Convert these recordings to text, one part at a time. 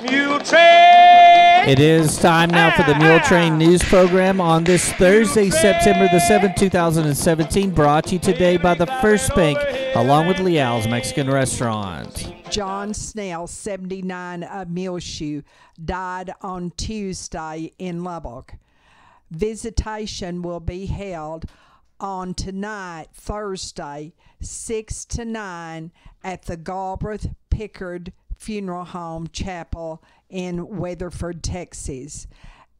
Muletrain! It is time now for the Muletrain news program on this Thursday, September the 7th, 2017, brought to you today by the First Bank, along with Leal's Mexican Restaurant. John Snell, 79, of Muleshoe, died on Tuesday in Lubbock. Visitation will be held on tonight, Thursday, 6 to 9, at the Galbraith Pickard Funeral Home Chapel in Weatherford, Texas.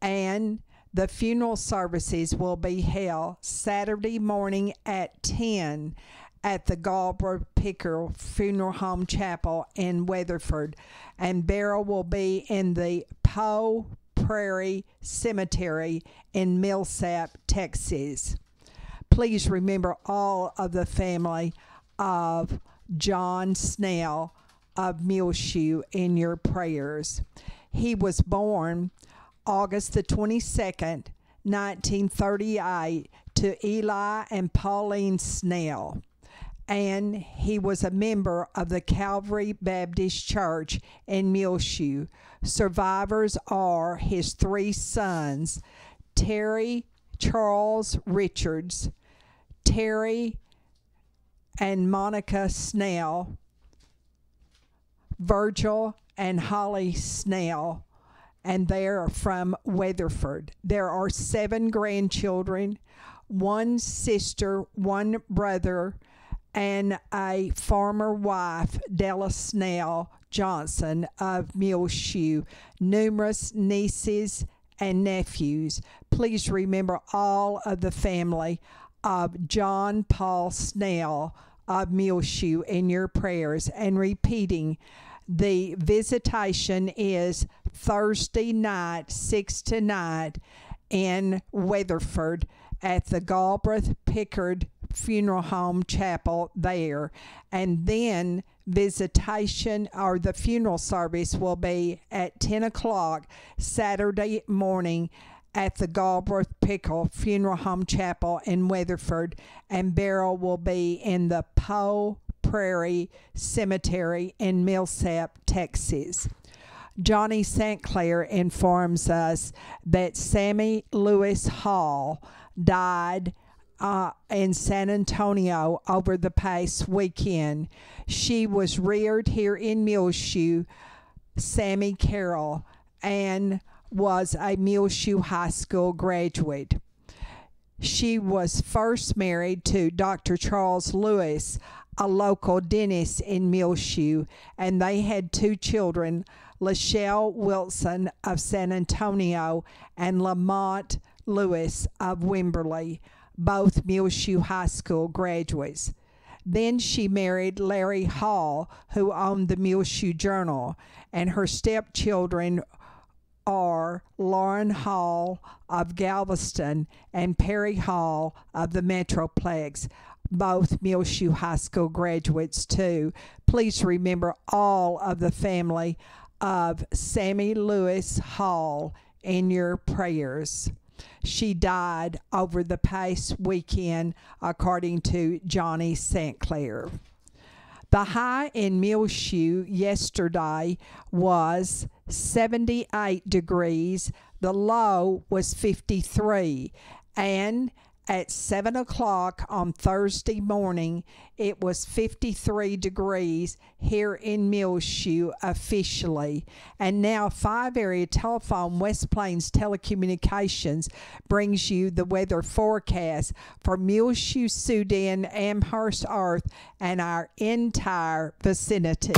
And the funeral services will be held Saturday morning at 10 at the Galbraith Pickard Funeral Home Chapel in Weatherford. And burial will be in the Poe Prairie Cemetery in Millsap, Texas. Please remember all of the family of John Snell of Muleshoe in your prayers. He was born August the 22nd, 1938, to Eli and Pauline Snell, and he was a member of the Calvary Baptist Church in Muleshoe. Survivors are his three sons, Terry Charles Richards, Terry and Monica Snell, Virgil and Holly Snell, and they're from Weatherford. There are 7 grandchildren, 1 sister, 1 brother, and a former wife, Della Snell Johnson of Muleshoe, numerous nieces and nephews. Please remember all of the family of John Paul Snell of Muleshoe in your prayers. And repeating, the visitation is Thursday night, 6 to 9, in Weatherford at the Galbraith Pickard Funeral Home Chapel there. And then visitation, or the funeral service, will be at 10 o'clock Saturday morning at the Galbraith Pickard Funeral Home Chapel in Weatherford, and burial will be in the Poe Prairie Cemetery in Millsap, Texas. Johnny St. Clair informs us that Sammy Lewis Hall died in San Antonio over the past weekend. She was reared here in Muleshoe, Sammy Carroll, and was a Muleshoe High School graduate. She was first married to Dr. Charles Lewis, a local dentist in Muleshoe, and they had 2 children, Lachelle Wilson of San Antonio and Lamont Lewis of Wimberley, both Muleshoe High School graduates. Then she married Larry Hall, who owned the Muleshoe Journal, and her stepchildren are Lauren Hall of Galveston and Perry Hall of the Metroplex, both Muleshoe High School graduates too. Please remember all of the family of Sammy Lewis Hall in your prayers. She died over the past weekend, according to Johnny St. Clair. The high in Muleshoe yesterday was 78 degrees. The low was 53. And at 7 o'clock on Thursday morning, it was 53 degrees here in Muleshoe officially. And now 5 Area Telephone West Plains Telecommunications brings you the weather forecast for Muleshoe, Sudan, Amherst, Earth, and our entire vicinity.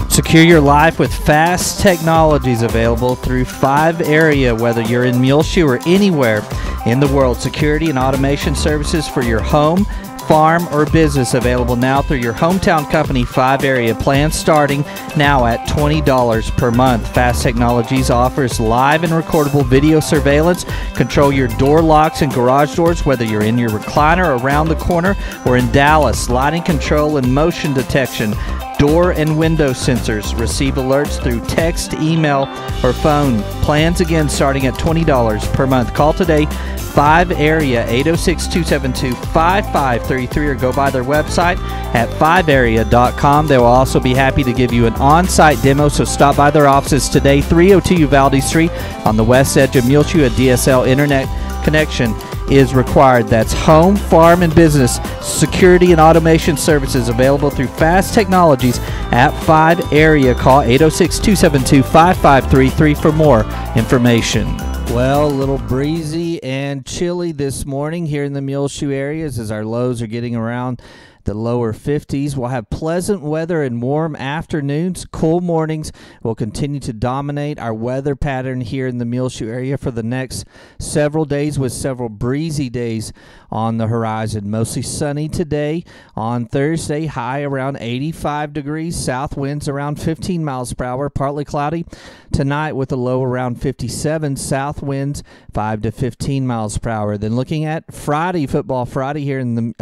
Secure your life with fast technologies available through 5 Area, whether you're in Muleshoe or anywhere in the world. Security and automation services for your home, farm, or business available now through your hometown company, 5 Area. Plans starting now at $20 per month. Fast Technologies offers live and recordable video surveillance. Control your door locks and garage doors, whether you're in your recliner around the corner or in Dallas. Sliding control and motion detection. Door and window sensors. Receive alerts through text, email, or phone. Plans again starting at $20 per month. Call today, 5 area, 806-272-5533, or go by their website at 5area.com. They will also be happy to give you an on-site demo, so stop by their offices today, 302 Uvalde Street on the west edge of Muleshoe. A DSL internet connection is required. That's home, farm, and business security and automation services available through Fast Technologies at 5 Area. Call 806-272-5533 for more information. Well, a little breezy and chilly this morning here in the Muleshoe areas as our lows are getting around the lower 50s. We'll have pleasant weather and warm afternoons. Cool mornings will continue to dominate our weather pattern here in the Muleshoe area for the next several days, with several breezy days on the horizon. Mostly sunny today. On Thursday, high around 85 degrees. South winds around 15 miles per hour. Partly cloudy tonight with a low around 57. South winds 5 to 15 miles per hour. Then looking at Friday, football Friday here in the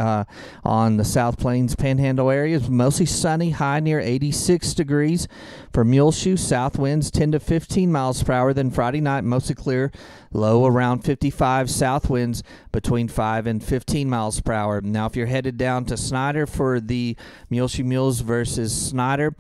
on the South Plains Panhandle areas, mostly sunny, high near 86 degrees. For Muleshoe, south winds 10 to 15 miles per hour. Then Friday night, mostly clear, low around 55. South winds between 5 and 15 miles per hour. Now, if you're headed down to Snyder for the Muleshoe Mules versus Snyder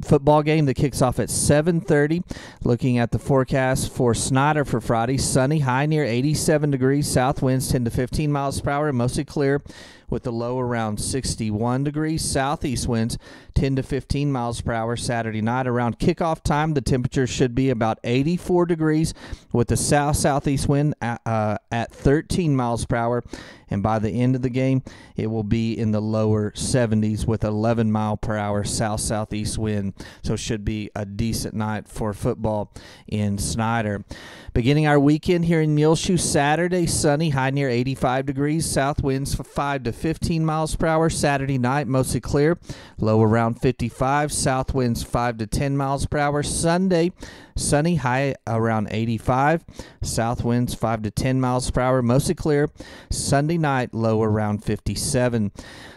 football game that kicks off at 7:30, looking at the forecast for Snyder for Friday, sunny, high near 87 degrees. South winds 10 to 15 miles per hour, mostly clear, with the low around 61 degrees. Southeast winds 10 to 15 miles per hour Saturday night. Around kickoff time, the temperature should be about 84 degrees with the south-southeast wind at 13 miles per hour. And by the end of the game, it will be in the lower 70s with 11 mile per hour south-southeast wind. So it should be a decent night for football in Snyder. Beginning our weekend here in Muleshoe, Saturday, sunny, high near 85 degrees. South winds 5 to 15 miles per hour. Saturday night, mostly clear, low around 55. South winds 5 to 10 miles per hour. Sunday, sunny, high around 85. South winds 5 to 10 miles per hour, mostly clear. Sunday night, low around 57.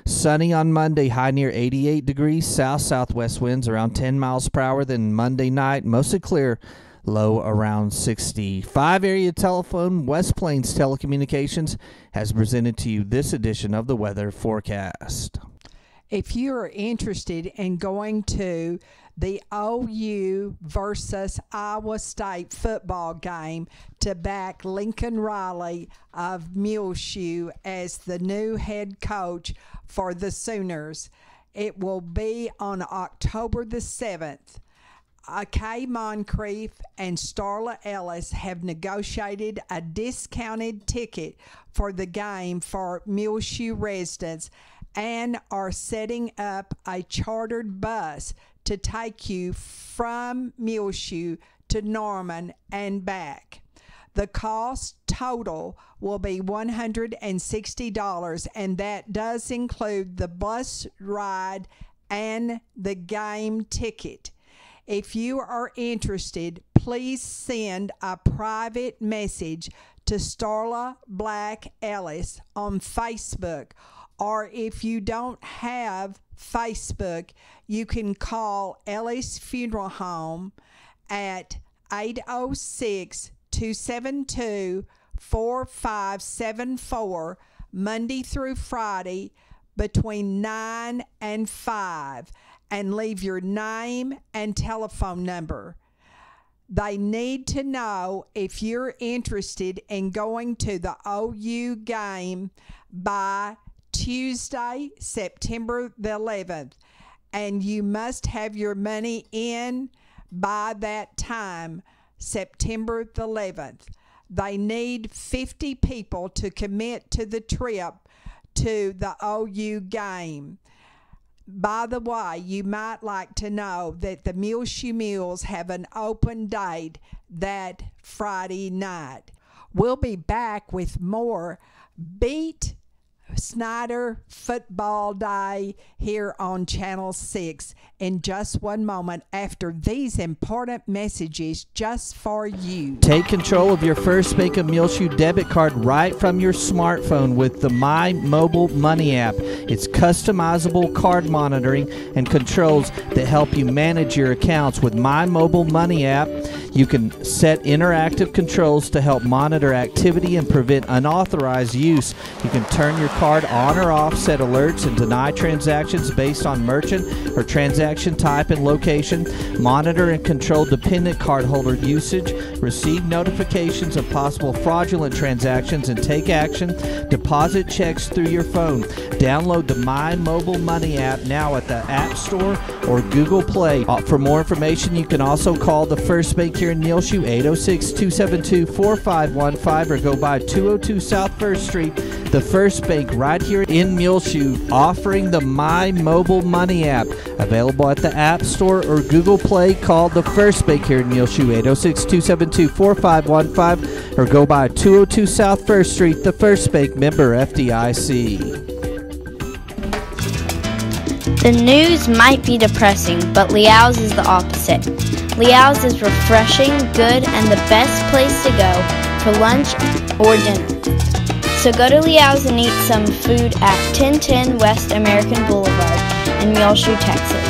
Sunny on Monday, high near 88 degrees. South-southwest winds around 10 miles per hour. Then Monday night, mostly clear, low around 60. 5 Area Telephone, West Plains Telecommunications, has presented to you this edition of the weather forecast. If you're interested in going to the OU versus Iowa State football game to back Lincoln Riley of Muleshoe as the new head coach for the Sooners, it will be on October the 7th. Kay Moncrief and Starla Ellis have negotiated a discounted ticket for the game for Muleshoe residents and are setting up a chartered bus to take you from Muleshoe to Norman and back. The cost total will be $160, and that does include the bus ride and the game ticket. If you are interested, please send a private message to Starla Black Ellis on Facebook, or if you don't have Facebook, you can call Ellis Funeral Home at 806-272-4574 Monday through Friday between 9 and 5, and leave your name and telephone number. They need to know if you're interested in going to the OU game by Tuesday, September the 11th, and you must have your money in by that time, September the 11th. They need 50 people to commit to the trip to the OU game. By the way, you might like to know that the Muleshoe Mules have an open date that Friday night. We'll be back with more Beat Snyder Football Day here on Channel 6 in just one moment after these important messages just for you. Take control of your First Bank of Muleshoe debit card right from your smartphone with the My Mobile Money app. It's customizable card monitoring and controls that help you manage your accounts with My Mobile Money app. You can set interactive controls to help monitor activity and prevent unauthorized use. You can turn your card on or off, set alerts, and deny transactions based on merchant or transaction type and location. Monitor and control dependent cardholder usage. Receive notifications of possible fraudulent transactions and take action. Deposit checks through your phone. Download the My Mobile Money app now at the App Store or Google Play. For more information, you can also call the First Bank here in Muleshoe, 806-272-4515, or go by 202 South First Street. The First Bank right here in Muleshoe, offering the My Mobile Money app. Available at the App Store or Google Play. Call the First Bank here in Muleshoe, 806-272-4515, or go by 202 South First Street. The First Bank, member FDIC. The news might be depressing, but Liao's is the opposite. Liao's is refreshing, good, and the best place to go for lunch or dinner. So go to Liao's and eat some food at 1010 West American Boulevard in Muleshoe, Texas.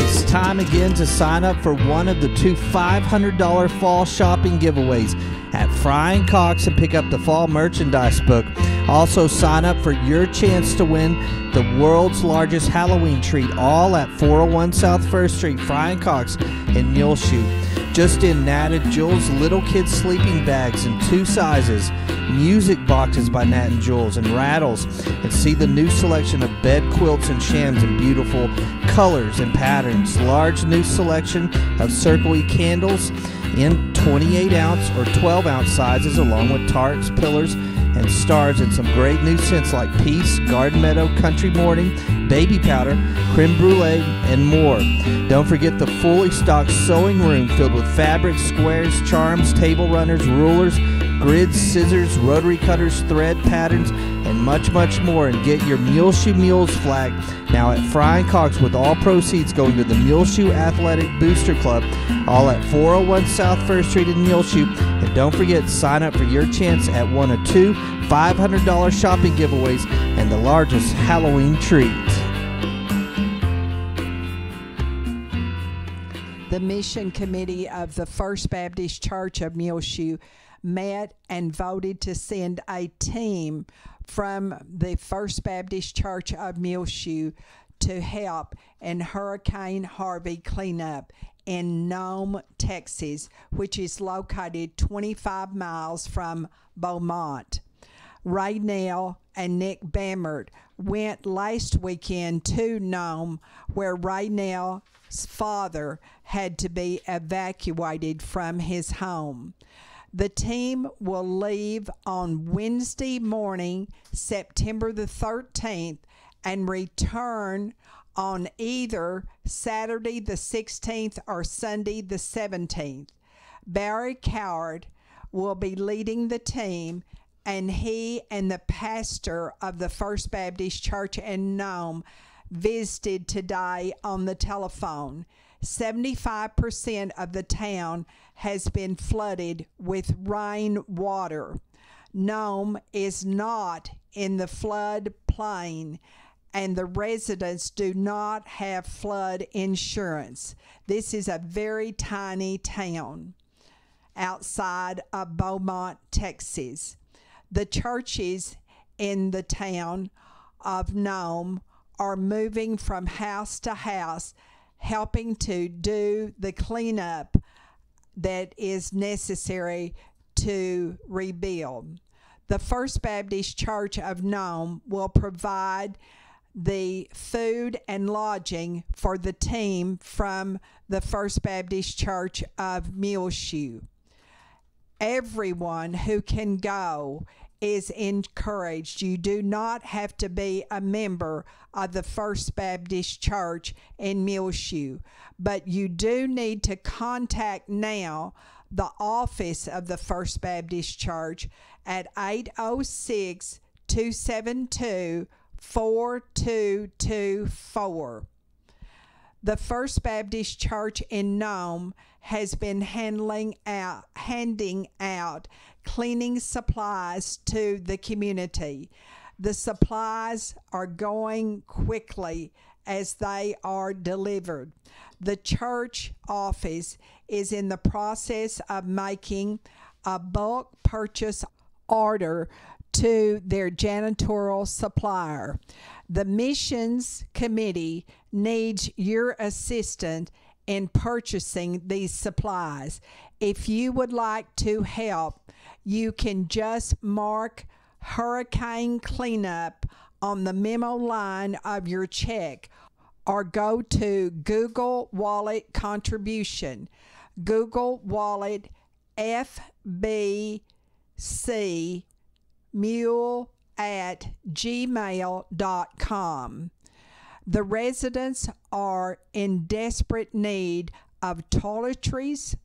It's time again to sign up for one of the two $500 fall shopping giveaways at Frying Cox and pick up the fall merchandise book. Also, sign up for your chance to win the world's largest Halloween treat, all at 401 South First Street, Frying Cox in Muleshoe. Just in Nat & Jules little kids sleeping bags in 2 sizes, music boxes by Nat & Jules, and rattles, and see the new selection of bed quilts and shams in beautiful colors and patterns. Large new selection of Circle E candles in 28-ounce or 12-ounce sizes, along with tarts, pillars, and stars, and some great new scents like Peace, Garden Meadow, Country Morning, Baby Powder, Creme Brulee, and more. Don't forget the fully stocked sewing room filled with fabrics, squares, charms, table runners, rulers, grids, scissors, rotary cutters, thread patterns, and much, much more. And get your Muleshoe Mules flag now at Frying Cox, with all proceeds going to the Muleshoe Athletic Booster Club, all at 401 South First Street in Muleshoe. And don't forget, sign up for your chance at one of two $500 shopping giveaways and the largest Halloween treat. The Mission Committee of the First Baptist Church of Muleshoe met and voted to send a team from the First Baptist Church of Muleshoe to help in Hurricane Harvey cleanup in Nome, Texas, which is located 25 miles from Beaumont. Ray Nell and Nick Bammert went last weekend to Nome, where Ray Nell's father had to be evacuated from his home. The team will leave on Wednesday morning, September the 13th, and return on either Saturday the 16th or Sunday the 17th. Barry Coward will be leading the team, and he and the pastor of the First Baptist Church in Nome visited today on the telephone. 75% of the town has been flooded with rain water. Nome is not in the flood plain, and the residents do not have flood insurance. This is a very tiny town outside of Beaumont, Texas. The churches in the town of Nome are moving from house to house, helping to do the cleanup that is necessary to rebuild. The First Baptist Church of Nome will provide the food and lodging for the team from the First Baptist Church of Muleshoe. Everyone who can go is encouraged. You do not have to be a member of the First Baptist Church in Muleshoe, but you do need to contact now the office of the First Baptist Church at 806-272-4224. The First Baptist Church in Nome has been handing out cleaning supplies to the community. The supplies are going quickly as they are delivered. The church office is in the process of making a bulk purchase order to their janitorial supplier. The missions committee needs your assistance in purchasing these supplies. If you would like to help, you can just mark hurricane cleanup on the memo line of your check, or go to Google Wallet contribution. Google Wallet FBC Mule at gmail.com. The residents are in desperate need of toiletries,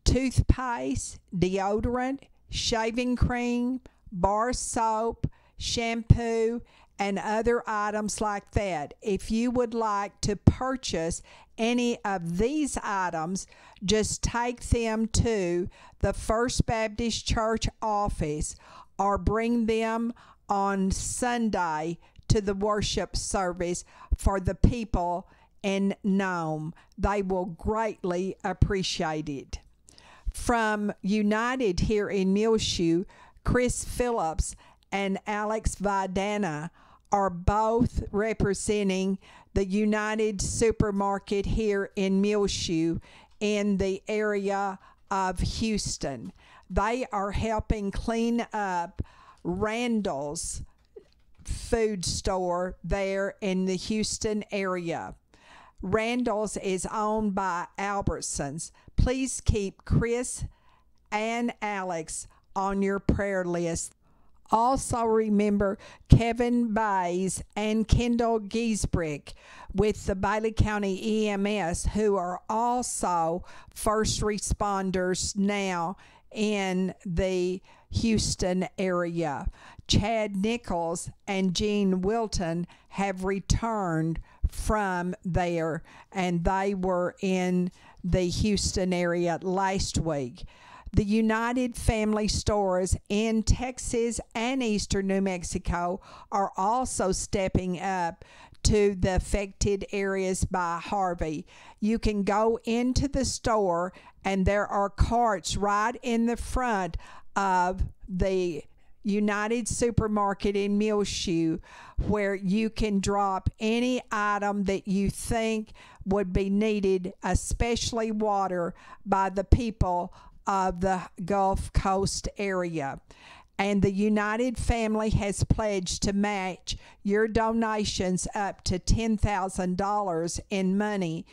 toothpaste, deodorant, shaving cream, bar soap, shampoo, and other items like that. If you would like to purchase any of these items, just take them to the First Baptist Church office or bring them on Sunday to the worship service for the people in Nome. They will greatly appreciate it. From United here in Muleshoe, Chris Phillips and Alex Vidana are both representing the United Supermarket here in Muleshoe in the area of Houston. They are helping clean up Randall's food store there in the Houston area. Randall's is owned by Albertsons. Please keep Chris and Alex on your prayer list. Also remember Kevin Bays and Kendall Giesbrick with the Bailey County EMS, who are also first responders now in the Houston area. Chad Nichols and Gene Wilton have returned from there, and they were in the Houston area last week. The United Family Stores in Texas and eastern New Mexico are also stepping up to the affected areas by Harvey. You can go into the store, and there are carts right in the front of the United Supermarket in Muleshoe where you can drop any item that you think would be needed, especially water, by the people of the Gulf Coast area. And the United family has pledged to match your donations up to $10,000 in money.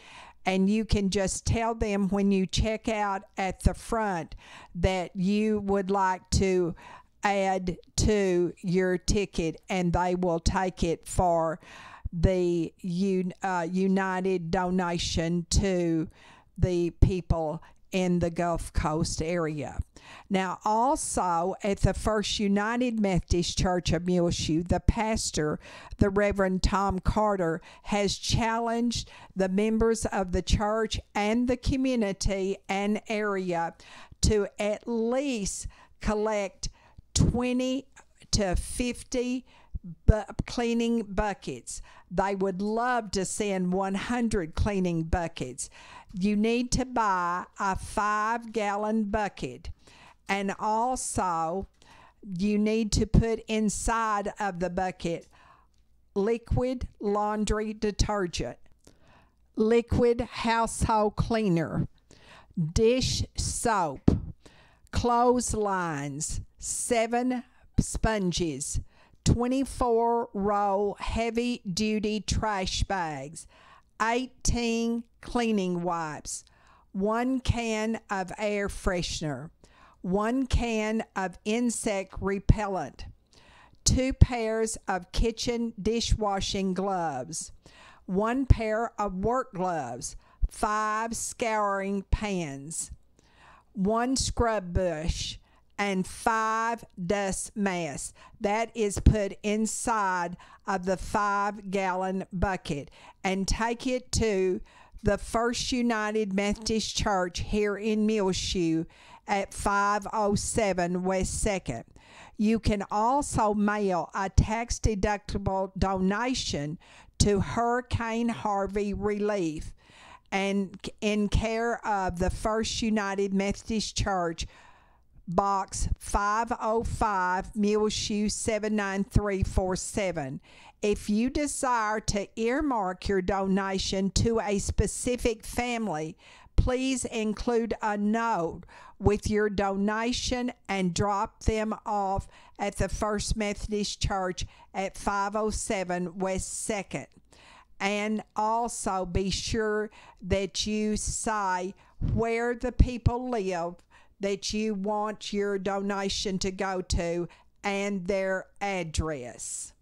And you can just tell them when you check out at the front that you would like to add to your ticket, and they will take it for the United donation to the people in the Gulf Coast area. Now, also at the First United Methodist Church of Muleshoe, the pastor, the Reverend Tom Carter, has challenged the members of the church and the community and area to at least collect 20 to 50 cleaning buckets. They would love to send 100 cleaning buckets. You need to buy a 5-gallon bucket, and also you need to put inside of the bucket liquid laundry detergent, liquid household cleaner, dish soap, clotheslines, 7 sponges, 24-roll heavy-duty trash bags, 18 cleaning wipes, 1 can of air freshener, 1 can of insect repellent, 2 pairs of kitchen dishwashing gloves, 1 pair of work gloves, 5 scouring pans, 1 scrub brush, and 5 dust masks. That is put inside of the 5-gallon bucket, and take it to the First United Methodist Church here in Muleshoe at 507 West 2nd. You can also mail a tax-deductible donation to Hurricane Harvey Relief and in care of the First United Methodist Church, Box 505, Muleshoe 79347. If you desire to earmark your donation to a specific family, please include a note with your donation and drop them off at the First Methodist Church at 507 West 2nd. And also be sure that you say where the people live that you want your donation to go to and their address.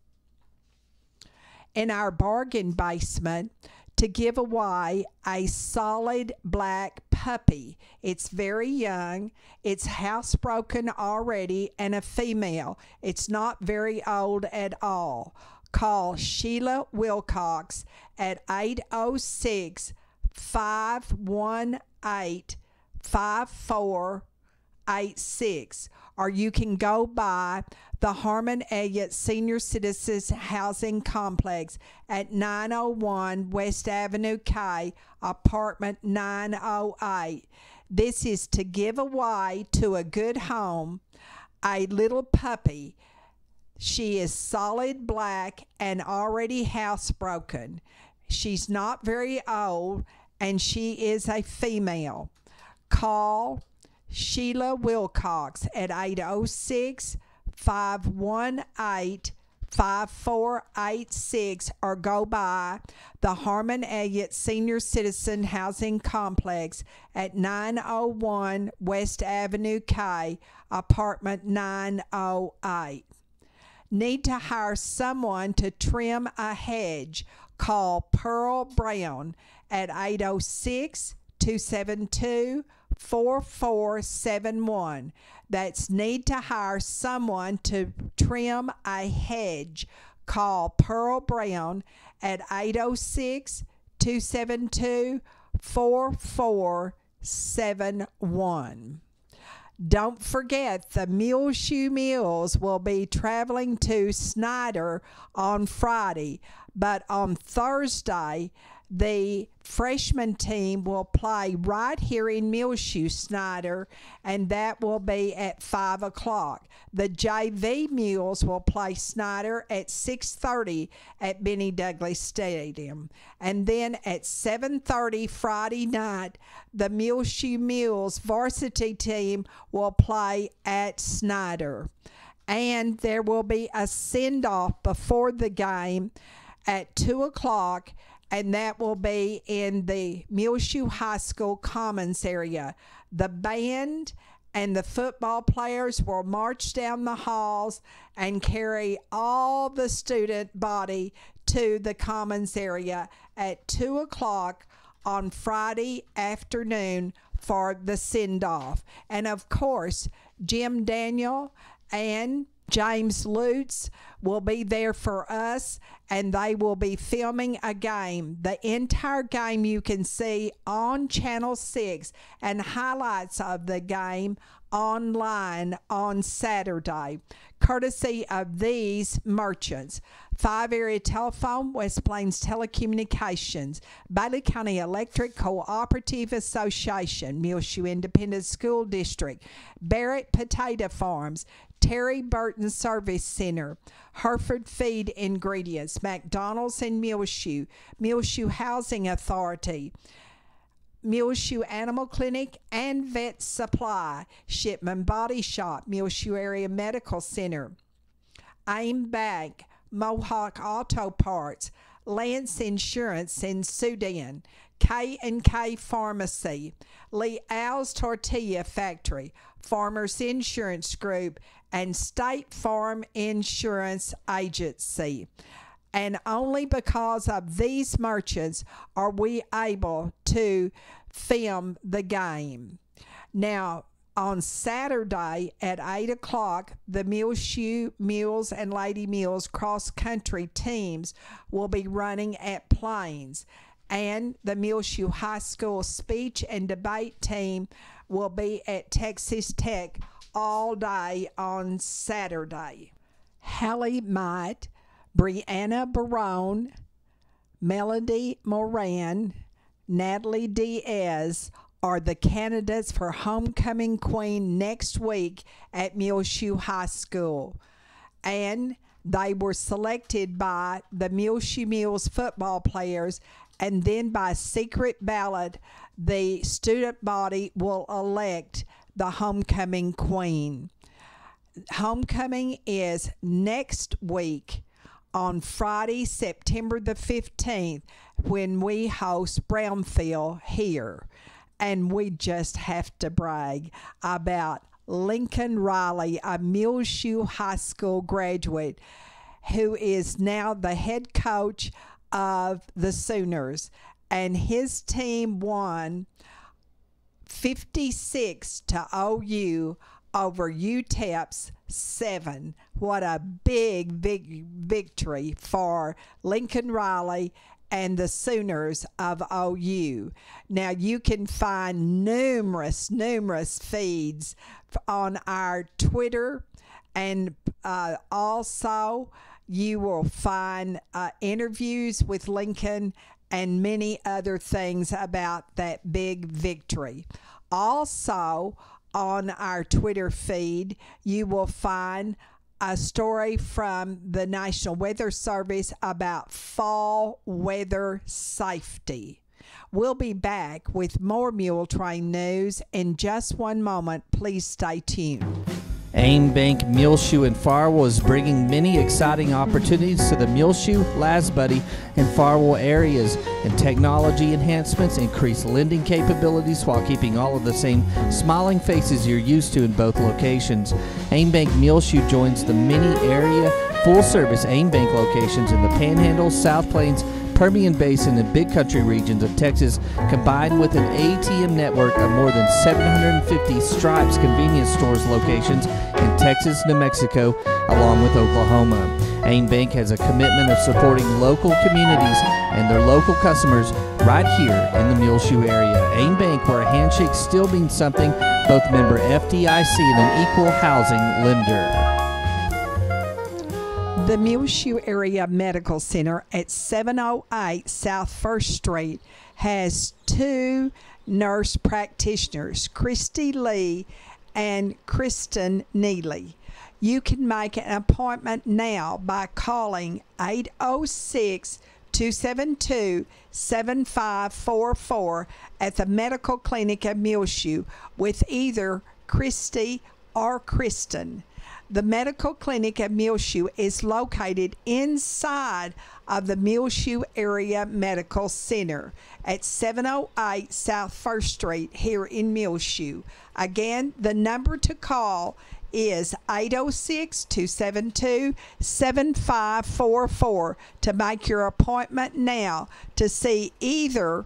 In our bargain basement, to give away a solid black puppy. It's very young. It's housebroken already and a female. It's not very old at all. Call Sheila Wilcox at 806-518-5486, or you can go by the Harmon Elliott Senior Citizens Housing Complex at 901 West Avenue K, apartment 908. This is to give away to a good home a little puppy. She is solid black and already housebroken. She's not very old, and she is a female. Call Sheila Wilcox at 806-518-5486 or go by the Harmon Elliott Senior Citizen Housing Complex at 901 West Avenue K, apartment 908. Need to hire someone to trim a hedge? Call Pearl Brown at 806-272-4471. That's need to hire someone to trim a hedge. Call Pearl Brown at 806-272-4471. Don't forget, the Muleshoe Mules will be traveling to Snyder on Friday, but on Thursday, the freshman team will play right here in Muleshoe, Snyder, and that will be at 5 o'clock. The JV Mules will play Snyder at 6:30 at Benny Douglas Stadium. And then at 7:30 Friday night, the Muleshoe Mules varsity team will play at Snyder. And there will be a send-off before the game at 2 o'clock, and that will be in the Muleshoe High School Commons area. The band and the football players will march down the halls and carry all the student body to the Commons area at 2 o'clock on Friday afternoon for the send-off. And of course, Jim Daniel and James Lutz will be there for us, and they will be filming a game. The entire game you can see on Channel 6 and highlights of the game online on Saturday, courtesy of these merchants: 5 Area Telephone, West Plains Telecommunications, Bailey County Electric Cooperative Association, Muleshoe Independent School District, Barrett Potato Farms, Terry Burton Service Center, Hereford Feed Ingredients, McDonald's in Muleshoe, Muleshoe Housing Authority, Muleshoe Animal Clinic and Vet Supply, Shipman Body Shop, Muleshoe Area Medical Center, AIM Bank, Mohawk Auto Parts, Lance Insurance in Sudan, K&K Pharmacy, Lee Al's Tortilla Factory, Farmers Insurance Group, and State Farm Insurance Agency. And only because of these merchants are we able to film the game. Now, on Saturday at 8 o'clock, the Muleshoe Mules and Lady Mules cross-country teams will be running at Plains. And the Muleshoe High School speech and debate team will be at Texas Tech all day on Saturday. Hallie Might, Brianna Barone, Melody Moran, Natalie Diaz are the candidates for Homecoming Queen next week at Muleshoe High School. And they were selected by the Muleshoe Mules football players, and then by secret ballot, the student body will elect the Homecoming Queen. Homecoming is next week on Friday, September the 15th, when we host Brownfield here. And we just have to brag about Lincoln Riley, a Muleshoe High School graduate, who is now the head coach of the Sooners. And his team won 56 to OU over UTEP's 7. What a big victory for Lincoln Riley and the Sooners of OU. Now, you can find numerous feeds on our Twitter, and also you will find interviews with Lincoln and many other things about that big victory. Also, on our Twitter feed, you will find a story from the National Weather Service about fall weather safety. We'll be back with more Muletrain news in just one moment. Please stay tuned. AIM Bank Muleshoe and Farwell is bringing many exciting opportunities to the Muleshoe, Lasbuddy, and Farwell areas, and technology enhancements increase lending capabilities while keeping all of the same smiling faces you're used to in both locations. AIM Bank Muleshoe joins the many area full-service AIM Bank locations in the Panhandle, South Plains, Permian Basin, and Big Country regions of Texas, combined with an ATM network of more than 750 Stripes convenience stores locations in Texas, New Mexico, along with Oklahoma. AIM Bank has a commitment of supporting local communities and their local customers right here in the Muleshoe area. AIM Bank, where a handshake still means something, both member FDIC and an equal housing lender. The Muleshoe Area Medical Center at 708 South 1st Street has 2 nurse practitioners, Christy Lee and Kristen Neely. You can make an appointment now by calling 806-272-7544 at the Medical Clinic of Muleshoe with either Christy or Kristen. The Medical Clinic at Muleshoe is located inside of the Muleshoe Area Medical Center at 708 South 1st Street here in Muleshoe. Again, the number to call is 806-272-7544 to make your appointment now to see either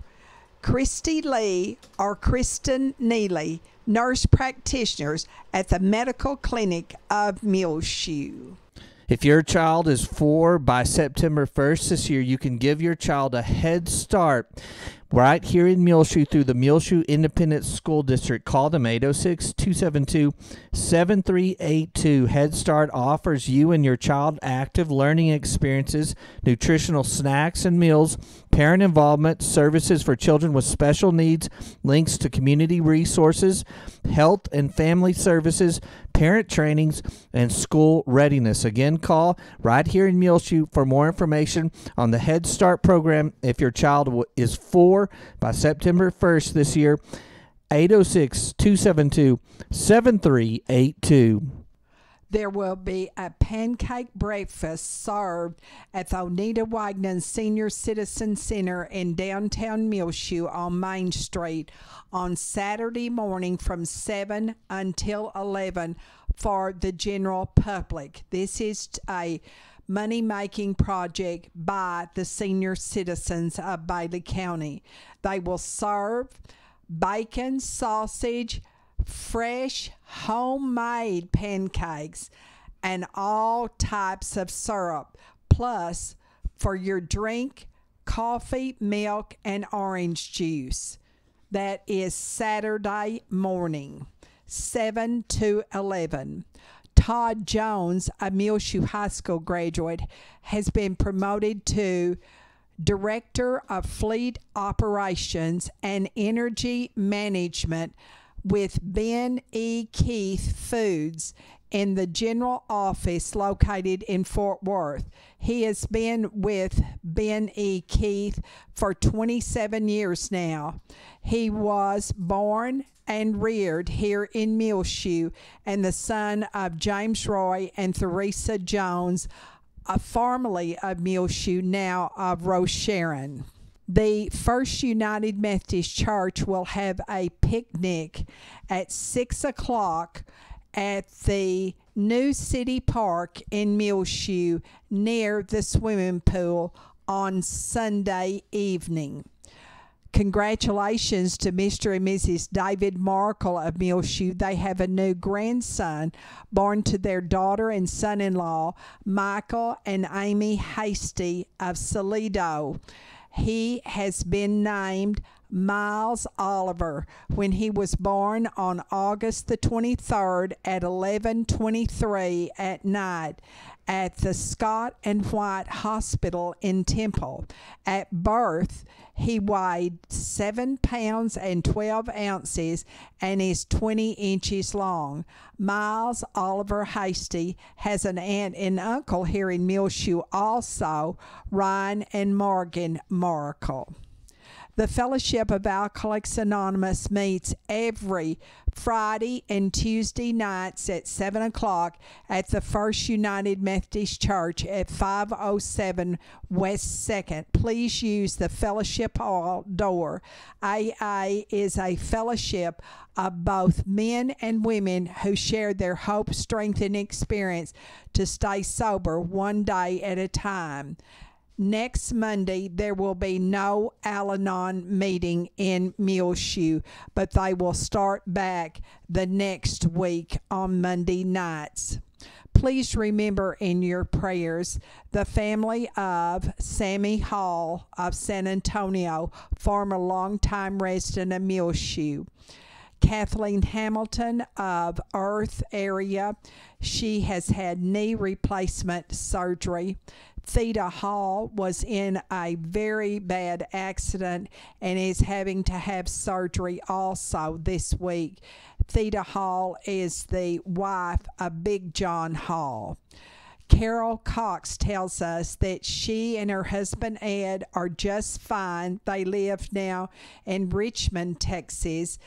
Christy Lee or Kristen Neely, nurse practitioners at the Medical Clinic of Muleshoe. If your child is 4 by September 1st this year, you can give your child a head start right here in Muleshoe through the Muleshoe Independent School District. Call them 806-272-7382. Head Start offers you and your child active learning experiences, nutritional snacks and meals, parent involvement, services for children with special needs, links to community resources, health and family services, parent trainings, and school readiness. Again, call right here in Muleshoe for more information on the Head Start program if your child is 4 by September 1st this year. 806-272-7382. There will be a pancake breakfast served at the Oneida Wagner Senior Citizen Center in downtown Muleshoe on Main Street on Saturday morning from 7 until 11 for the general public. This is a money-making project by the senior citizens of Bailey County. They will serve bacon, sausage, fresh homemade pancakes, and all types of syrup, plus for your drink, coffee, milk, and orange juice. That is Saturday morning. 7 to 11. Todd Jones, a Muleshoe High School graduate, has been promoted to Director of Fleet Operations and Energy Management with Ben E. Keith Foods in the general office located in Fort Worth. He has been with Ben E. Keith for 27 years now. He was born and reared here in Muleshoe and the son of James Roy and Theresa Jones, formerly of Muleshoe, now of Rocheron. The First United Methodist Church will have a picnic at 6 o'clock at the New City Park in Muleshoe near the swimming pool on Sunday evening. Congratulations to Mr. and Mrs. David Markle of Muleshoe. They have a new grandson born to their daughter and son-in-law, Michael and Amy Hasty of Salido. He has been named Miles Oliver when he was born on August the 23rd at 11:23 at night at the Scott and White Hospital in Temple. At birth, he weighed 7 pounds and 12 ounces and is 20 inches long. Miles Oliver Hasty has an aunt and uncle here in Muleshoe also, Ryan and Morgan Markle. The Fellowship of Alcoholics Anonymous meets every Friday and Tuesday nights at 7 o'clock at the First United Methodist Church at 507 West 2nd. Please use the Fellowship Hall door. AA is a fellowship of both men and women who share their hope, strength, and experience to stay sober one day at a time. Next Monday, there will be no Al-Anon meeting in Muleshoe, but they will start back the next week on Monday nights. Please remember in your prayers the family of Sammy Hall of San Antonio, former longtime resident of Muleshoe. Kathleen Hamilton of Earth area, she has had knee replacement surgery. Theta Hall was in a very bad accident and is having to have surgery also this week. Theta Hall is the wife of Big John Hall. Carol Cox tells us that she and her husband Ed are just fine. They live now in Richmond, Texas,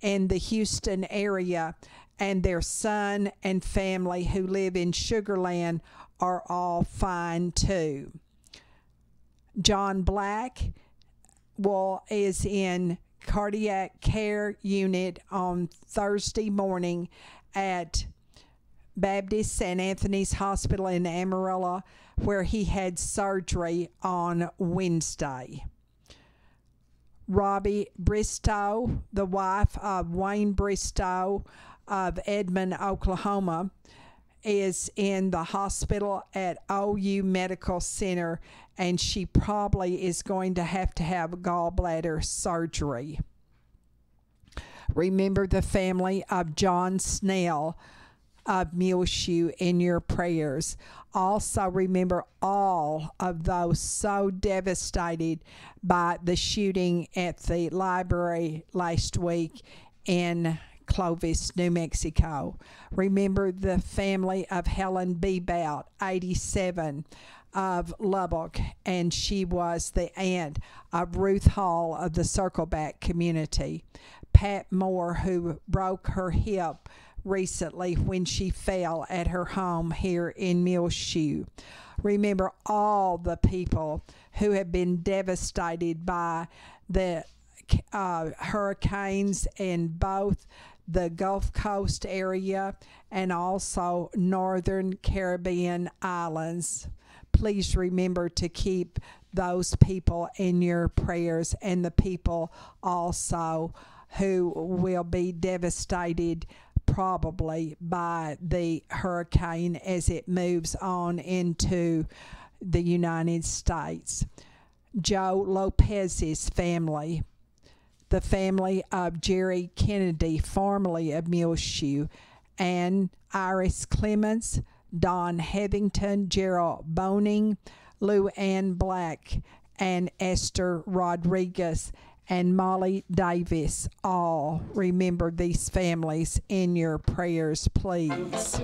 and the Houston area, and their son and family who live in Sugar Land are all fine too. John Black is in cardiac care unit on Thursday morning at Baptist St. Anthony's Hospital in Amarillo, where he had surgery on Wednesday. Robbie Bristow, the wife of Wayne Bristow of Edmond, Oklahoma, is in the hospital at OU Medical Center, and she probably is going to have gallbladder surgery. Remember the family of John Snell of Muleshoe in your prayers. Also remember all of those so devastated by the shooting at the library last week in Clovis, New Mexico. Remember the family of Helen B. Bout, 87, of Lubbock, and she was the aunt of Ruth Hall of the Circleback community. Pat Moore, who broke her hip recently when she fell at her home here in Muleshoe. Remember all the people who have been devastated by the hurricanes in both the Gulf Coast area and also northern Caribbean islands. Please remember to keep those people in your prayers, and the people also who will be devastated probably by the hurricane as it moves on into the United States. Joe Lopez's family, the family of Jerry Kennedy, formerly of Muleshoe, and Iris Clements, Don Heathington, Gerald Boning, Lou Ann Black, and Esther Rodriguez, and Molly Davis. All remember these families in your prayers, please.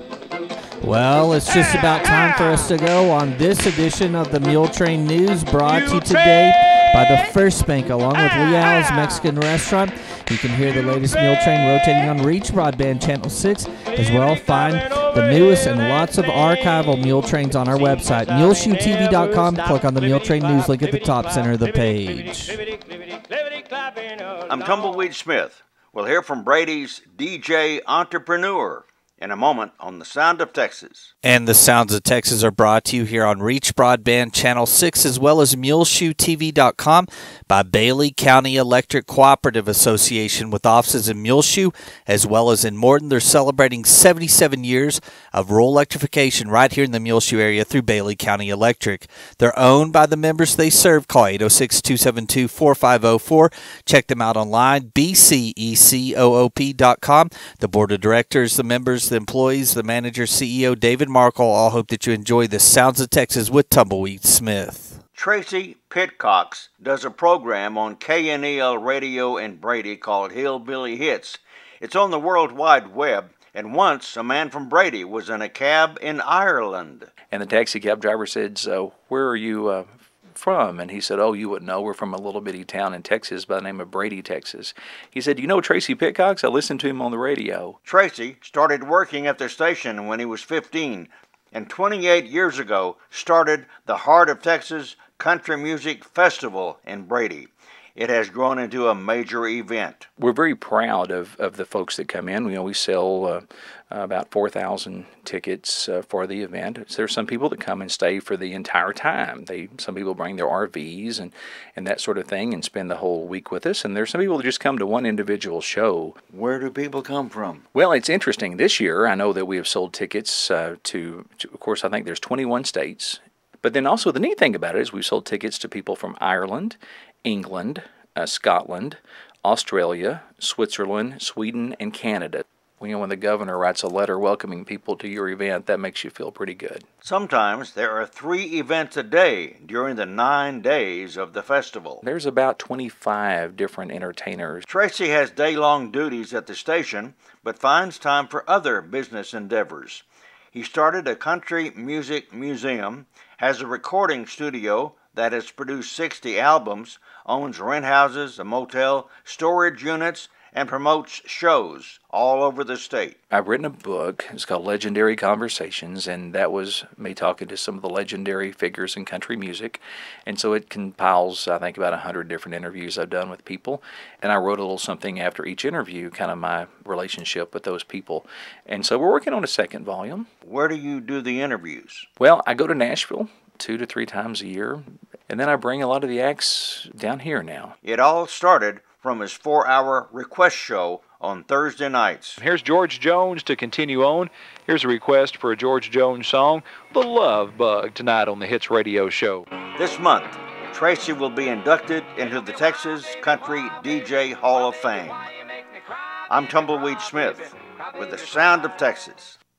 Well, it's just about time for us to go on this edition of the Muletrain News, brought to you today by the First Bank, along with Leal's Mexican Restaurant. You can hear the latest Muletrain rotating on Reach Broadband Channel 6, as well find the newest and lots of archival Muletrains on our website, muleshoetv.com. Click on the Muletrain News link at the top center of the page. I'm Tumbleweed Smith. We'll hear from Brady's DJ Entrepreneur in a moment on The Sound of Texas. And The Sounds of Texas are brought to you here on Reach Broadband Channel 6, as well as muleshoetv.com by Bailey County Electric Cooperative Association, with offices in Muleshoe as well as in Morton. They're celebrating 77 years of rural electrification right here in the Muleshoe area through Bailey County Electric. They're owned by the members they serve. Call 806-272-4504. Check them out online, bcecoop.com. The board of directors, the members, the employees, the manager, CEO David Markle, all hope that you enjoy the Sounds of Texas with Tumbleweed Smith. Tracy Pitcox does a program on KNEL Radio in Brady called Hillbilly Hits. It's on the World Wide Web, and once a man from Brady was in a cab in Ireland. And the taxi cab driver said, "So where are you from?" And he said, "Oh, you wouldn't know. We're from a little bitty town in Texas by the name of Brady, Texas." He said, "You know Tracy Pitcox? I listened to him on the radio." Tracy started working at the station when he was 15, and 28 years ago started the Heart of Texas Country Music Festival in Brady. It has grown into a major event. We're very proud of the folks that come in. You know, we sell about 4,000 tickets for the event. So there's some people that come and stay for the entire time. Some people bring their RVs and that sort of thing and spend the whole week with us. And there's some people that just come to one individual show. Where do people come from? Well, it's interesting. This year, I know that we have sold tickets to, of course, I think there's 21 states. But then also the neat thing about it is we've sold tickets to people from Ireland, England, Scotland, Australia, Switzerland, Sweden, and Canada. You know, when the governor writes a letter welcoming people to your event, that makes you feel pretty good. Sometimes there are 3 events a day during the 9 days of the festival. There's about 25 different entertainers. Tracy has day-long duties at the station, but finds time for other business endeavors. He started a country music museum, has a recording studio that has produced 60 albums, owns rent houses, a motel, storage units, and promotes shows all over the state. I've written a book. It's called Legendary Conversations, and that was me talking to some of the legendary figures in country music. And so it compiles, I think, about 100 different interviews I've done with people. And I wrote a little something after each interview, kind of my relationship with those people. And so we're working on a second volume. Where do you do the interviews? Well, I go to Nashville 2 to 3 times a year, and then I bring a lot of the acts down here now. It all started from his 4-hour request show on Thursday nights. Here's George Jones to continue on. Here's a request for a George Jones song, The Love Bug, tonight on the Hits Radio Show. This month, Tracy will be inducted into the Texas Country DJ Hall of Fame. I'm Tumbleweed Smith with The Sound of Texas.